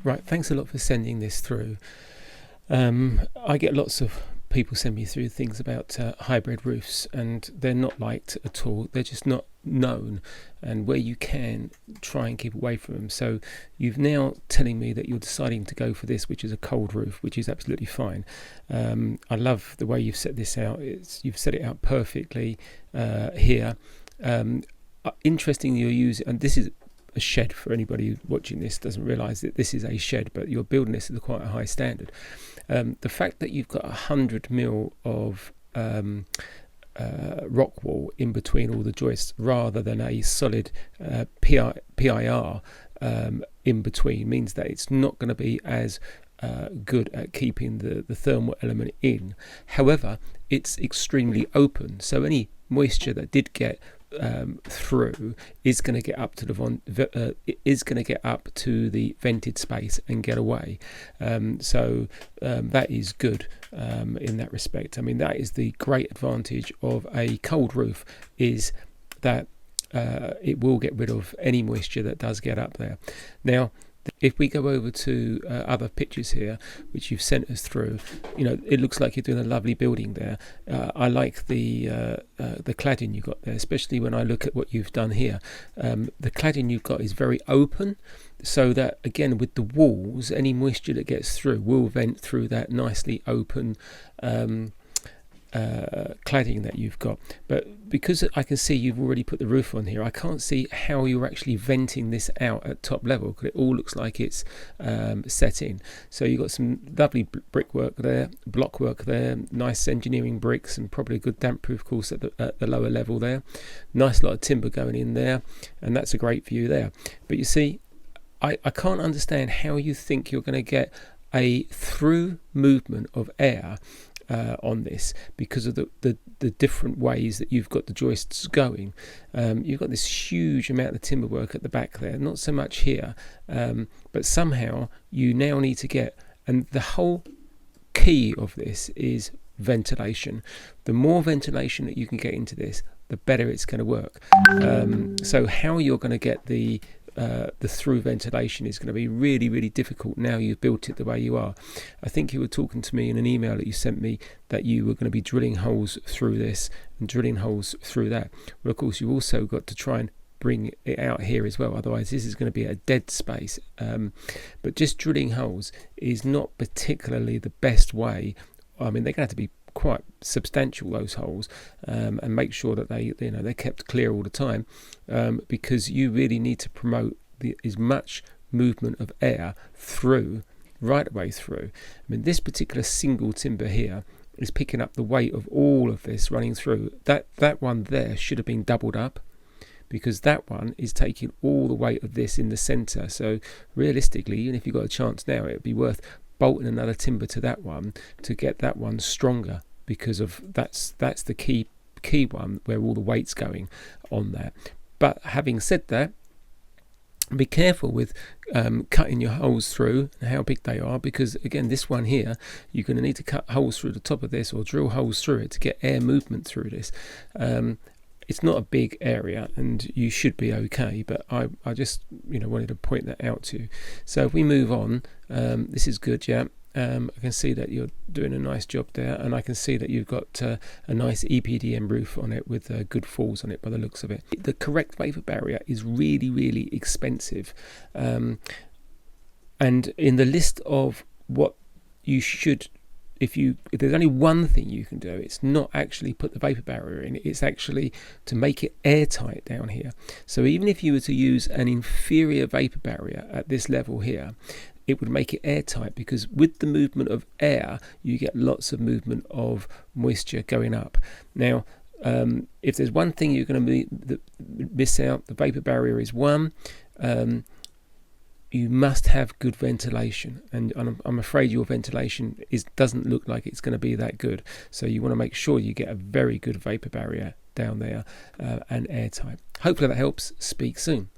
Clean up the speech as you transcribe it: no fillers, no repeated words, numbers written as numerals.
Right, thanks a lot for sending this through. I get lots of people send me through things about hybrid roofs, and they're not liked at all. They're just not known, and where you can, try and keep away from them. So you've now telling me that you're deciding to go for this, which is a cold roof, which is absolutely fine. I love the way you've set this out. You've set it out perfectly here. Interesting, you're using, and this is a shed. For anybody watching this doesn't realise that this is a shed, but you're building this at quite a high standard. The fact that you've got 100 mil of rock wall in between all the joists rather than a solid PIR in between means that it's not going to be as good at keeping the thermal element in. However, it's extremely open, so any moisture that did get through is going to get up to the vented space and get away. So that is good in that respect. I mean, that is the great advantage of a cold roof, is that it will get rid of any moisture that does get up there. Now, if we go over to other pictures here, which you've sent us through, it looks like you're doing a lovely building there. I like the cladding you've got there, especially when I look at what you've done here. The cladding you've got is very open, so that, again, with the walls, any moisture that gets through will vent through that nicely open cladding that you've got. But because I can see you've already put the roof on here, I can't see how you're actually venting this out at top level, because it all looks like it's set in. So you've got some lovely brickwork there, block work there, nice engineering bricks, and probably a good damp proof course at the lower level there. Nice lot of timber going in there, and that's a great view there. But you see, I can't understand how you think you're going to get a through movement of air on this, because of the different ways that you've got the joists going. You've got this huge amount of timber work at the back there, not so much here, but somehow you now need to get, and the whole key of this is ventilation. The more ventilation that you can get into this, the better it's going to work. So how you're going to get the through ventilation is going to be really, really difficult now you've built it the way you are. I think you were talking to me in an email that you sent me that you were going to be drilling holes through this and drilling holes through that. Well, of course, you've also got to try and bring it out here as well, otherwise this is going to be a dead space. But just drilling holes is not particularly the best way. I mean, they're going to have to be quite substantial, those holes, and make sure that they're kept clear all the time, because you really need to promote as much movement of air through, right away through. I mean, this particular single timber here is picking up the weight of all of this running through. That one there should have been doubled up, because that one is taking all the weight of this in the centre. So realistically, even if you've got a chance now, it would be worth bolting another timber to that one to get that one stronger, because of that's the key one where all the weight's going on that. But having said that, be careful with cutting your holes through and how big they are, because again, this one here, you're going to need to cut holes through the top of this or drill holes through it to get air movement through this. It's not a big area and you should be okay, but I just wanted to point that out to you. So if we move on, this is good, yeah. I can see that you're doing a nice job there, and I can see that you've got a nice EPDM roof on it with good falls on it by the looks of it. The correct vapor barrier is really, really expensive, and in the list of what you should, if there's only one thing you can do, it's not actually put the vapor barrier in, it's actually to make it airtight down here. So even if you were to use an inferior vapor barrier at this level here, it would make it airtight, because with the movement of air you get lots of movement of moisture going up. Now if there's one thing you're going to miss out, the vapor barrier is one. You must have good ventilation, and I'm afraid your ventilation doesn't look like it's going to be that good. So you want to make sure you get a very good vapor barrier down there and airtight. Hopefully that helps. Speak soon.